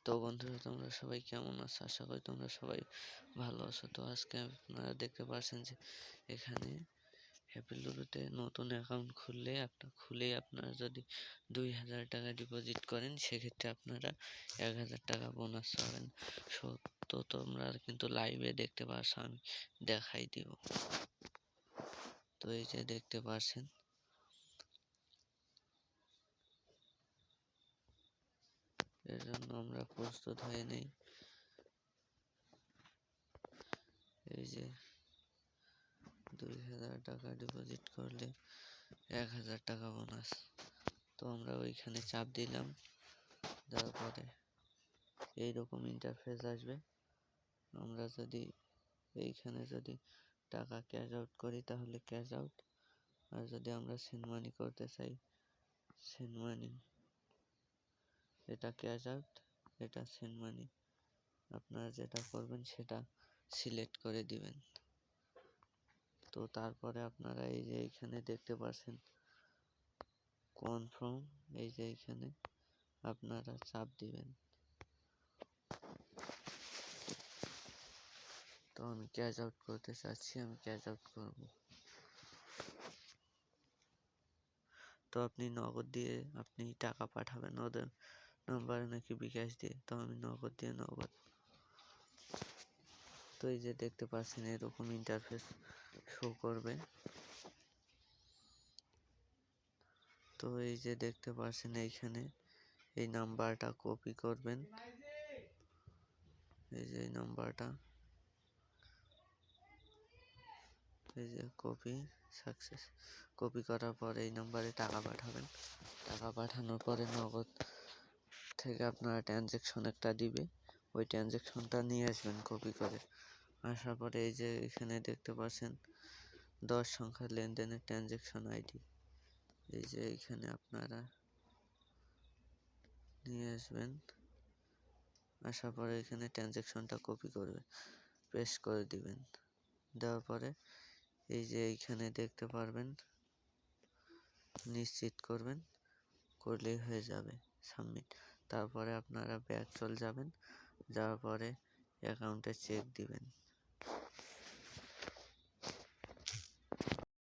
তো বন্ধুরা, তোমরা সবাই কেমন আছো? আশা করি তোমরা সবাই ভালো আছো। তো আজকে আপনারা দেখতে পাচ্ছেন যে এখানে হ্যাপি লুডোতে নতুন অ্যাকাউন্ট খুলেই আপনারা যদি 2000 টাকা ডিপোজিট করেন, সেক্ষেত্রে আপনারা 1000 টাকা বোনাস পাবেন। তো তোমরা কিন্তু লাইভে দেখতে পাচ্ছ, আমি দেখাই দিব। তো এই যে দেখতে পাচ্ছেন, এর জন্য আমরা প্রস্তুত হয়ে নেই। এই যে 2000 টাকা ডিপোজিট করলে 1000 টাকা বোনাস। তো আমরা ওইখানে চাপ দিলাম, দেওয়ার পরে এইরকম ইন্টারফেস আসবে। আমরা যদি এইখানে যদি টাকা ক্যাশ আউট করি তাহলে ক্যাশ আউট, আর যদি আমরা সেন্ড মানি করতে চাই সেন্ড মানি, এটা ক্যাশ আউট, এটা সেন্ড মানি। আপনারা যেটা করবেন সেটা সিলেক্ট করে দিবেন। তো তারপরে আপনারা এই যে এইখানে দেখতে পাচ্ছেন কনফার্ম, এই যে এইখানে আপনারা চাপ দিবেন। তো আমি ক্যাশ আউট করতে চাচ্ছি, আমি ক্যাশ আউট করব। তো আপনি নগদ দিয়ে আপনি টাকা পাঠাবেন ওদের নাম্বারে নাকি বিকাশ দিয়ে, তো আমি নগদ দিয়ে নগদ। তো এই যে দেখতে পাচ্ছেন এরকম ইন্টারফেস শো করবে। তো এই যে দেখতে পাচ্ছেন এইখানে এই নাম্বারটা কপি করবেন, এই যে এই নাম্বারটা, এই যে কপি সাকসেস। কপি করার পরে এই নাম্বারে টাকা পাঠাবেন। টাকা পাঠানোর পরে নগদ থেকে আপনারা ট্রানজ্যাকশন একটা দিবে, ওই ট্রানজ্যাকশনটা নিয়ে আসবেন কপি করে। আসার পরে এই যে এখানে দেখতে পাচ্ছেন 10 সংখ্যার লেনদেনের ট্রানজ্যাকশন আইডি, এই যে এইখানে আপনারা নিয়ে আসবেন। আসার পরে এখানে ট্রানজ্যাকশনটা কপি করবে, পেস্ট করে দিবেন। দেওয়ার পরে এই যে এইখানে দেখতে পারবেন, নিশ্চিত করবেন, করলেই হয়ে যাবে সাবমিট। তারপরে আপনারা ব্যাক চলে যাবেন, যাওয়ার পরে অ্যাকাউন্টে চেক দিবেন।